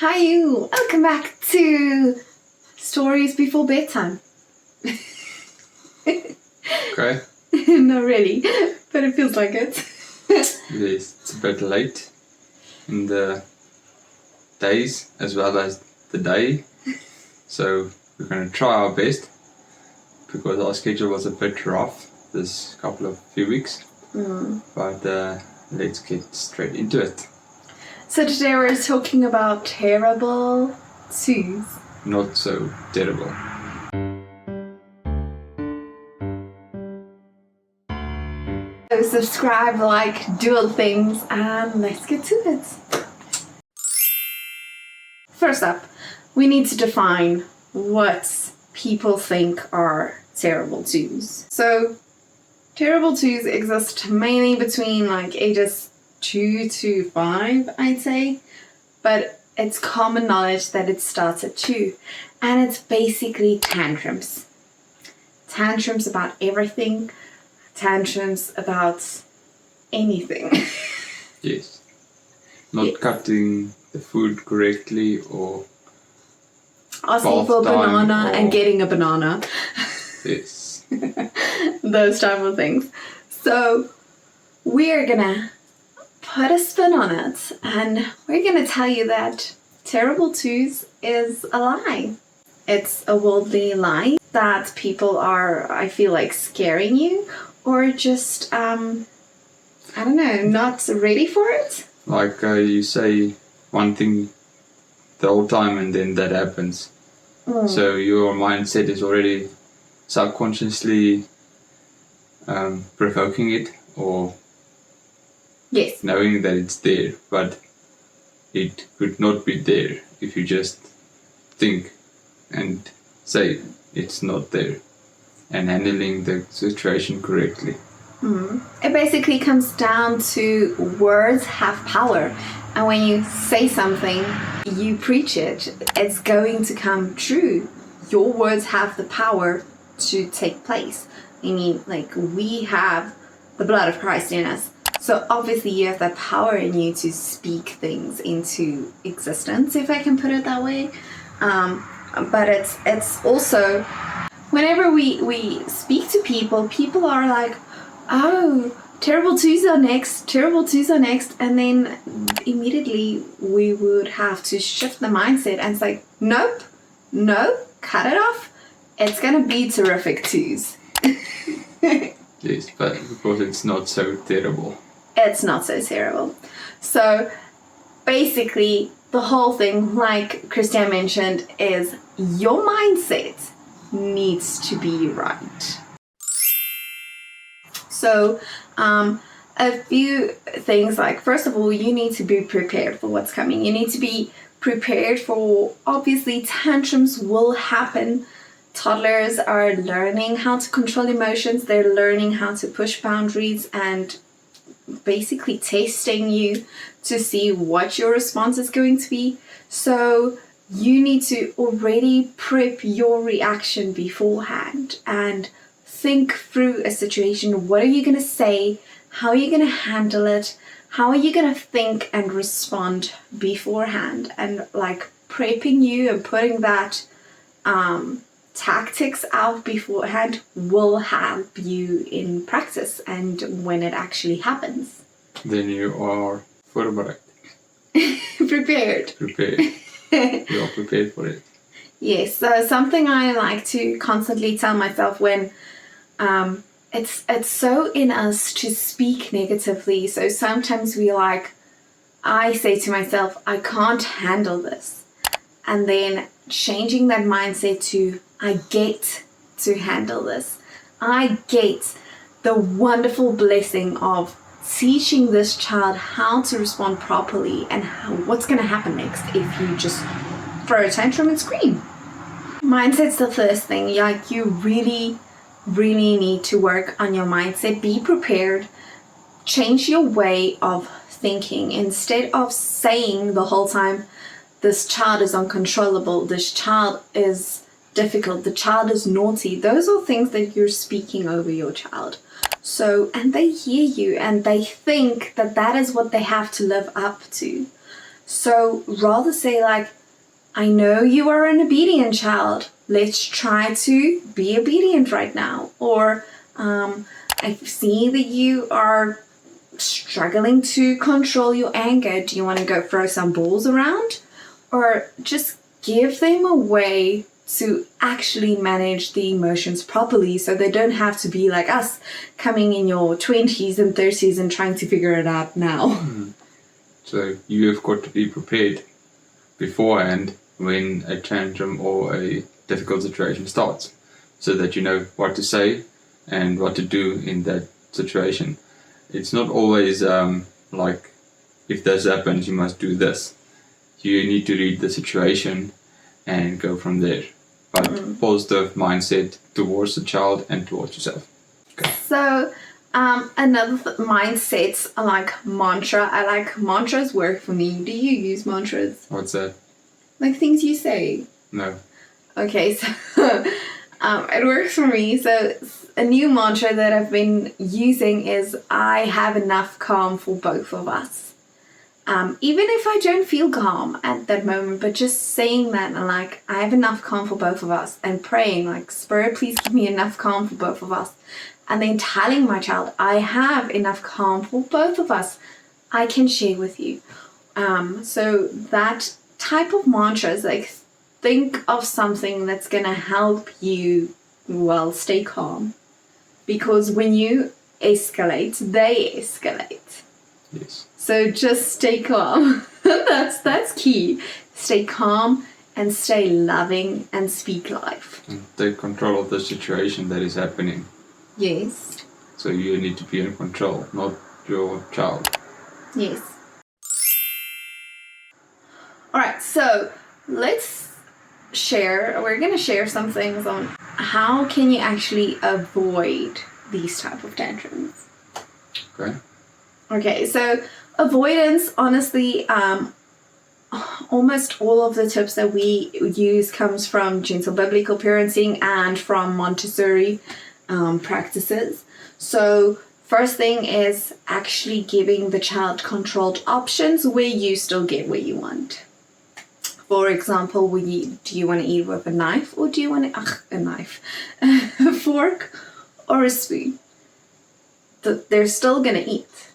Hi you! Welcome back to Stories Before Bedtime. Okay. Not really, but it feels like it. Yes, it's a bit late in the days as well as the day. So we're going to try our best because our schedule was a bit rough this few weeks. But let's get straight into it. So today we're talking about terrible twos. Not so terrible. So subscribe, like, do all things, and let's get to it. First up, we need to define what people think are terrible twos. So terrible twos exist mainly between ages 2 to 5, I'd say, but it's common knowledge that it starts at 2, and it's basically tantrums. Tantrums about everything, tantrums about anything. Yes. Not cutting the food correctly or asking for a banana and getting a banana. Yes. Those type of things. So we're gonna put a spin on it, and we're gonna tell you that terrible twos is a lie. It's a worldly lie that people are, I feel like, scaring you or just I don't know, not ready for it. Like you say one thing the whole time and then that happens. So your mindset is already subconsciously provoking it, or Yes. knowing that it's there, but it could not be there if you just think and say it's not there and handling the situation correctly. It basically comes down to words have power, and when you say something, you preach it, it's going to come true. Your words have the power to take place. I mean, we have the blood of Christ in us, so obviously you have that power in you to speak things into existence, if I can put it that way. But it's also, whenever we speak to people are like, oh, terrible twos are next, and then immediately we would have to shift the mindset and say, nope, no, cut it off. It's gonna be terrific twos. Yes, but because it's not so terrible. It's not so terrible. So basically, the whole thing, like Christian mentioned, is your mindset needs to be right. So a few things, first of all, you need to be prepared for what's coming. You need to be prepared for, obviously, tantrums will happen. Toddlers are learning how to control emotions. They're learning how to push boundaries and basically testing you to see what your response is going to be. So you need to already prep your reaction beforehand and think through a situation. What are you going to say? How are you going to handle it? How are you going to think and respond beforehand? And prepping you and putting that tactics out beforehand will help you in practice and when it actually happens. Then you are voorbereid. Prepared. You are prepared for it. Yes, so something I like to constantly tell myself when it's so in us to speak negatively. So sometimes I say to myself, I can't handle this. And then changing that mindset to, I get to handle this. I get the wonderful blessing of teaching this child how to respond properly and what's going to happen next if you just throw a tantrum and scream. Mindset's the first thing. You really need to work on your mindset. Be prepared. Change your way of thinking. Instead of saying the whole time, this child is uncontrollable, this child is difficult, the child is naughty. Those are things that you're speaking over your child. So, and they hear you and they think that is what they have to live up to. So rather say like, I know you are an obedient child. Let's try to be obedient right now. Or I see that you are struggling to control your anger. Do you want to go throw some balls around? Or just give them a way to actually manage the emotions properly so they don't have to be like us coming in your 20s and 30s and trying to figure it out now. So you have got to be prepared beforehand when a tantrum or a difficult situation starts, so that you know what to say and what to do in that situation. It's not always like, if this happens, you must do this. You need to read the situation and go from there. But positive mindset towards the child and towards yourself. Okay. So another mindset, like mantra. I like mantras work for me. Do you use mantras? What's that? Like things you say? No. Okay, so it works for me. So a new mantra that I've been using is, I have enough calm for both of us. Even if I don't feel calm at that moment, but just saying that, and like, I have enough calm for both of us, and praying like, Spirit, please give me enough calm for both of us. And then telling my child, I have enough calm for both of us. I can share with you. So that type of mantras, like, think of something that's going to help you, well, stay calm. Because when you escalate, they escalate. Yes. So just stay calm. That's key. Stay calm and stay loving and speak life. And take control of the situation that is happening. Yes. So you need to be in control, not your child. Yes. Alright, so let's share, we're going to share some things on how can you actually avoid these type of tantrums. Okay. Okay, so avoidance, honestly, almost all of the tips that we use comes from gentle biblical parenting and from Montessori practices. So first thing is actually giving the child controlled options where you still get what you want. For example, do you want to eat with a knife, or do you want a fork or a spoon? They're still going to eat.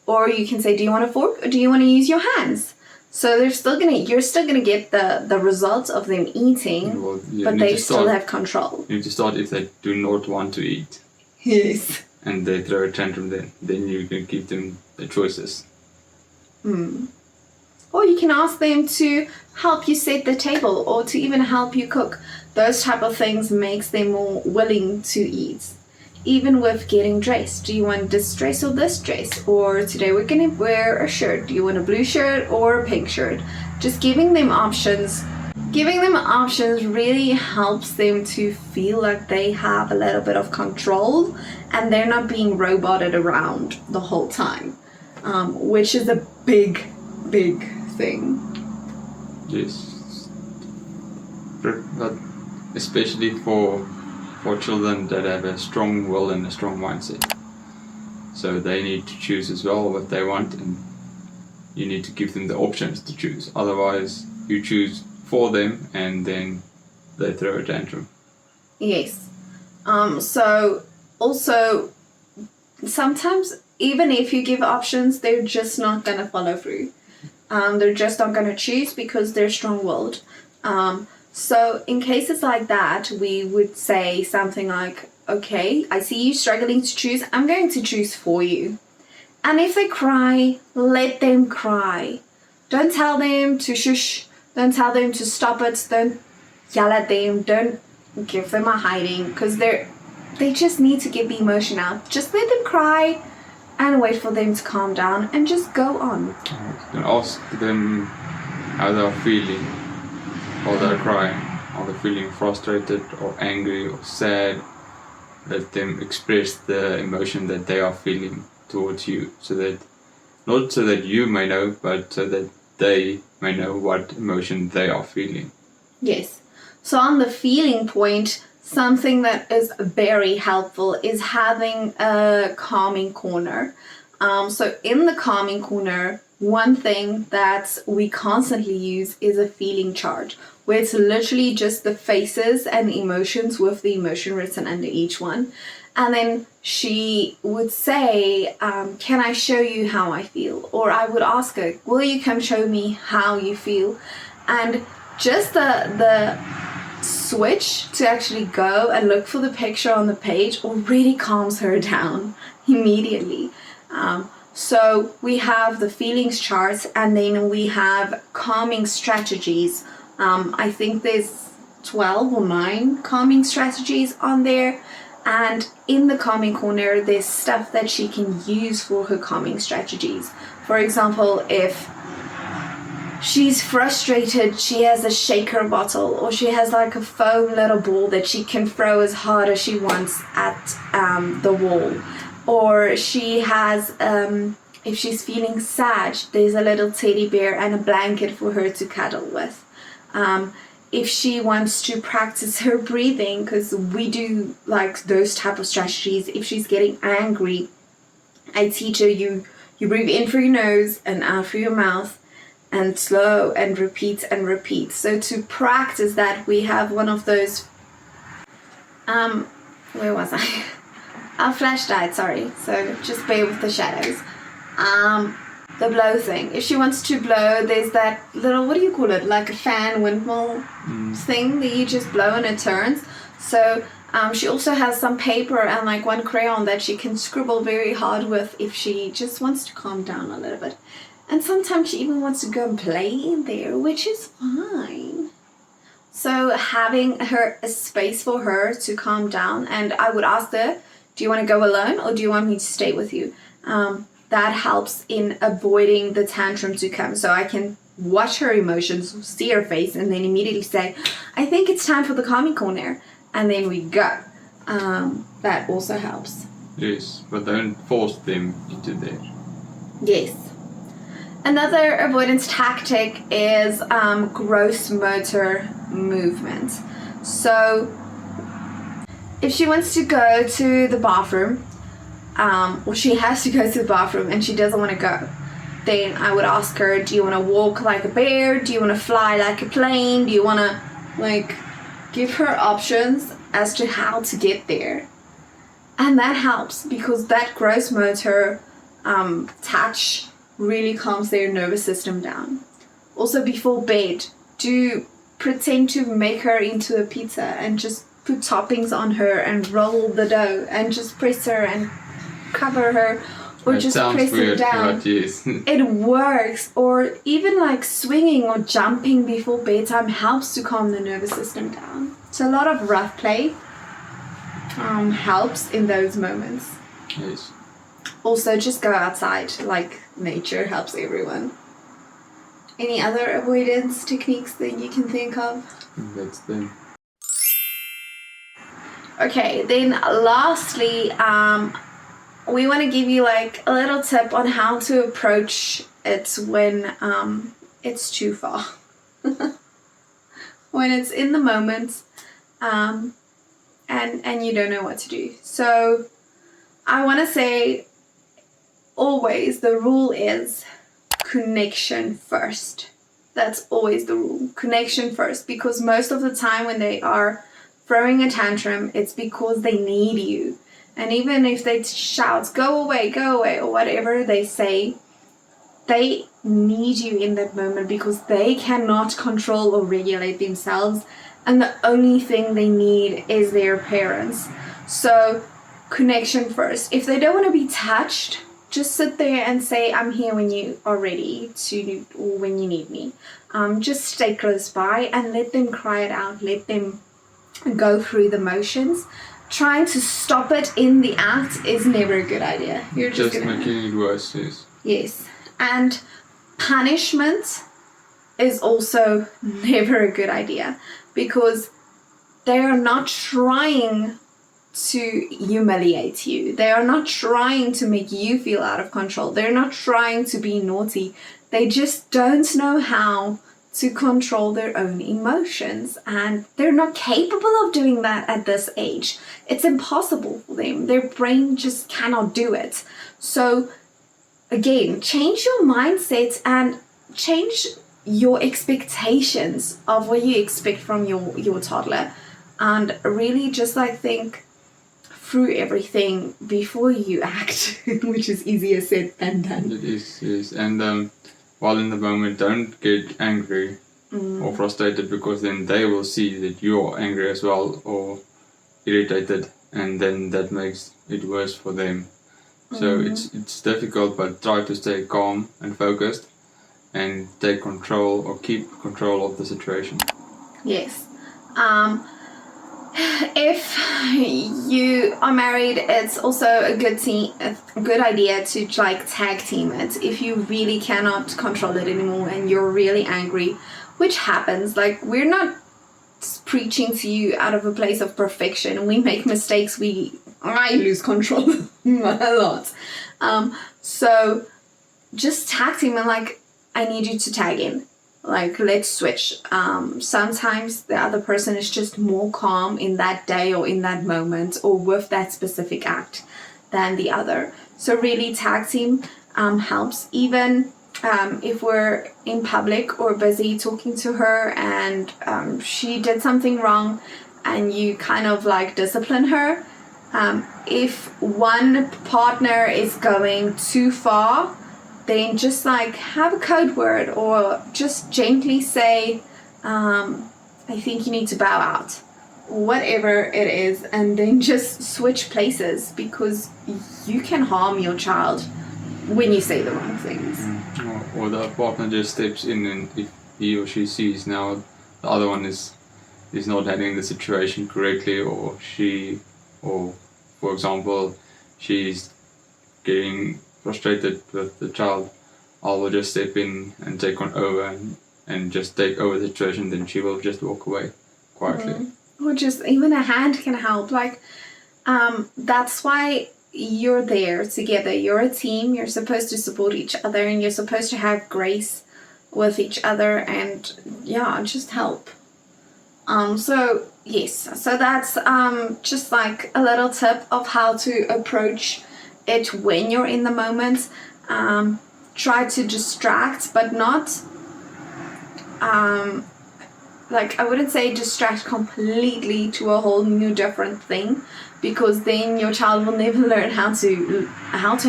Or you can say, do you want a fork or do you want to use your hands? So you're still gonna get the results of them eating, well, but they still have control. You need to start if they do not want to eat. Yes. And they throw a tantrum, then you can give them the choices. Or you can ask them to help you set the table, or to even help you cook. Those type of things makes them more willing to eat. Even with getting dressed. Do you want this dress or this dress? Or today we're going to wear a shirt. Do you want a blue shirt or a pink shirt? Just giving them options. Giving them options really helps them to feel like they have a little bit of control and they're not being roboted around the whole time. Which is a big, big thing. Yes. But especially for children that have a strong will and a strong mindset. So they need to choose as well what they want, and you need to give them the options to choose. Otherwise, you choose for them and then they throw a tantrum. Yes. So also, sometimes even if you give options, they're just not going to follow through. They're just not going to choose because they're strong-willed. So in cases like that, we would say something like, okay, I see you struggling to choose. I'm going to choose for you. And if they cry, let them cry. Don't tell them to shush. Don't tell them to stop it. Don't yell at them. Don't give them a hiding, because they just need to get the emotion out. Just let them cry and wait for them to calm down and just go on. You can ask them how they're feeling while they're crying. Are they feeling frustrated or angry or sad? Let them express the emotion that they are feeling towards you, so that not so that you may know, but so that they may know what emotion they are feeling. Yes. So on the feeling point, something that is very helpful is having a calming corner. So in the calming corner, one thing that we constantly use is a feeling chart, where it's literally just the faces and emotions with the emotion written under each one. And then she would say, can I show you how I feel? Or I would ask her, will you come show me how you feel? And just the switch to actually go and look for the picture on the page already calms her down immediately. So we have the feelings charts, and then we have calming strategies. I think there's 12 or 9 calming strategies on there. And in the calming corner, there's stuff that she can use for her calming strategies. For example, if she's frustrated, she has a shaker bottle, or she has like a foam little ball that she can throw as hard as she wants at the wall. Or she has, if she's feeling sad, there's a little teddy bear and a blanket for her to cuddle with. If she wants to practice her breathing, because we do like those type of strategies. If she's getting angry, I teach her you breathe in through your nose and out through your mouth, and slow and repeat and repeat. So to practice that, we have one of those, where was I? Our flash died, sorry. So just bear with the shadows. The blow thing. If she wants to blow, there's that little, what do you call it? Like a fan windmill thing that you just blow and it turns. So she also has some paper and like one crayon that she can scribble very hard with if she just wants to calm down a little bit. And sometimes she even wants to go and play in there, which is fine. So having a space for her to calm down, and I would ask her, do you want to go alone or do you want me to stay with you? That helps in avoiding the tantrum to come. So I can watch her emotions, see her face, and then immediately say, I think it's time for the calming corner. And then we go. That also helps. Yes, but don't force them into there. Yes. Another avoidance tactic is gross motor movement. So if she wants to go to the bathroom, or she has to go to the bathroom and she doesn't want to go, then I would ask her, do you want to walk like a bear? Do you want to fly like a plane? Do you want to like give her options as to how to get there? And that helps because that gross motor touch really calms their nervous system down. Also before bed, do pretend to make her into a pizza and just put toppings on her and roll the dough and just press her and cover her, or that just press weird, it down. but yes. It works. Or even like swinging or jumping before bedtime helps to calm the nervous system down. So a lot of rough play helps in those moments. Yes. Also just go outside, like nature helps everyone. Any other avoidance techniques that you can think of? That's them. Okay, then lastly, we want to give you like a little tip on how to approach it when it's too far. When it's in the moment and you don't know what to do. So I want to say always the rule is connection first. That's always the rule. Connection first, because most of the time when they are throwing a tantrum, it's because they need you. And even if they shout, go away, or whatever they say, they need you in that moment because they cannot control or regulate themselves. And the only thing they need is their parents. So connection first. If they don't want to be touched, just sit there and say, I'm here when you are ready to, or when you need me. Just stay close by and let them cry it out. Let them go through the motions. Trying to stop it in the act is never a good idea. You're just making it worse, yes. Yes. And punishment is also never a good idea because they are not trying to humiliate you. They are not trying to make you feel out of control. They're not trying to be naughty. They just don't know how to control their own emotions, and they're not capable of doing that at this age. It's impossible for them. Their brain just cannot do it. So again, change your mindset and change your expectations of what you expect from your toddler, and really just like think through everything before you act, which is easier said than done. It is, yes. And while in the moment, don't get angry or frustrated, because then they will see that you're angry as well or irritated, and then that makes it worse for them. So it's difficult, but try to stay calm and focused and take control or keep control of the situation. Yes. If you are married, it's also a good idea to like tag team it. If you really cannot control it anymore and you're really angry, which happens, like we're not preaching to you out of a place of perfection. We make mistakes. I lose control a lot. So just tag team and like, I need you to tag in. Like, let's switch. Sometimes the other person is just more calm in that day or in that moment or with that specific act than the other. So really tag team helps. Even if we're in public or busy talking to her and she did something wrong and you kind of like discipline her, if one partner is going too far, then just like have a code word or just gently say, I think you need to bow out, whatever it is, and then just switch places, because you can harm your child when you say the wrong things. Or the partner just steps in, and if he or she sees now the other one is not handling the situation correctly, or for example, she's getting frustrated with the child, I will just step in and take on over and just take over the situation, then she will just walk away quietly. Or just even a hand can help. Like, that's why you're there together. You're a team. You're supposed to support each other, and you're supposed to have grace with each other, and just help. So that's just like a little tip of how to approach it when you're in the moment. Try to distract, but not like, I wouldn't say distract completely to a whole new different thing, because then your child will never learn how to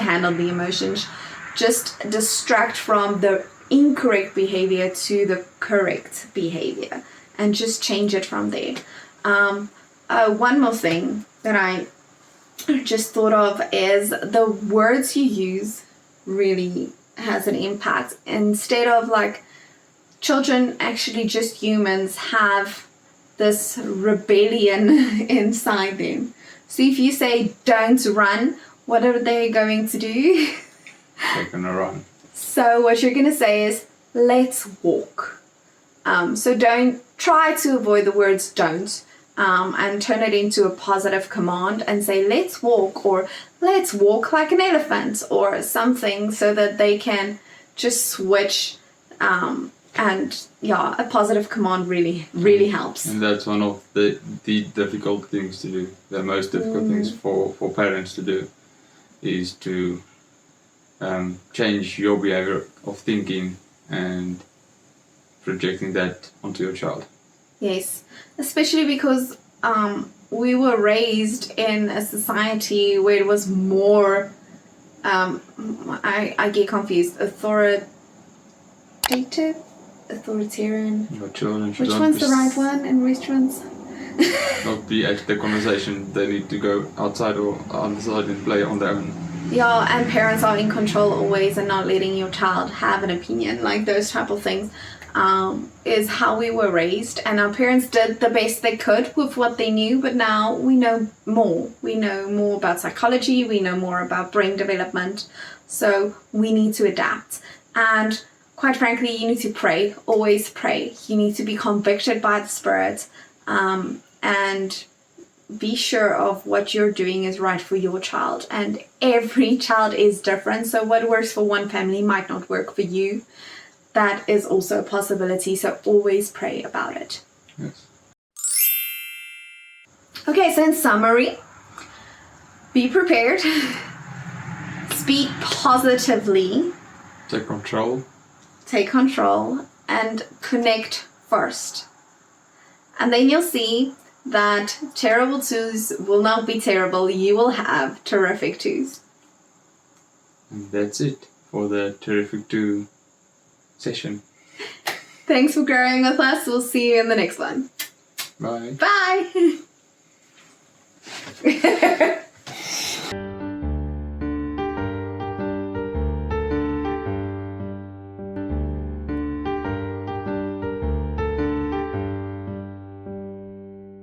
handle the emotions. Just distract from the incorrect behavior to the correct behavior and just change it from there. One more thing that I just thought of is the words you use really has an impact. Instead of like, children, actually just humans, have this rebellion inside them. So if you say don't run, what are they going to do? They're gonna run. So what you're gonna say is let's walk. So don't try to avoid the words don't, and turn it into a positive command and say let's walk, or let's walk like an elephant, or something, so that they can just switch. And a positive command really helps. And that's one of the difficult things to do. The most difficult things for parents to do is to change your behavior of thinking and projecting that onto your child. Yes, especially because we were raised in a society where it was more, I get confused, authoritarian. Your children should Which one's the right one in restaurants? not be at the conversation. They need to go outside or on the side and play on their own. Yeah, and parents are in control always and not letting your child have an opinion, like those type of things. Is how we were raised, and our parents did the best they could with what they knew, but now we know more. We know more about psychology, we know more about brain development, so we need to adapt. And quite frankly, you need to pray, always pray. You need to be convicted by the Spirit, and be sure of what you're doing is right for your child. And every child is different, so what works for one family might not work for you. That is also a possibility, so always pray about it. Yes. Okay, so in summary, be prepared. speak positively, Take control. take control, and connect first. And then you'll see that terrible twos will not be terrible. You will have terrific twos. And that's it for the Terrific 2 session. Thanks for growing with us. We'll see you in the next one. Bye. Bye.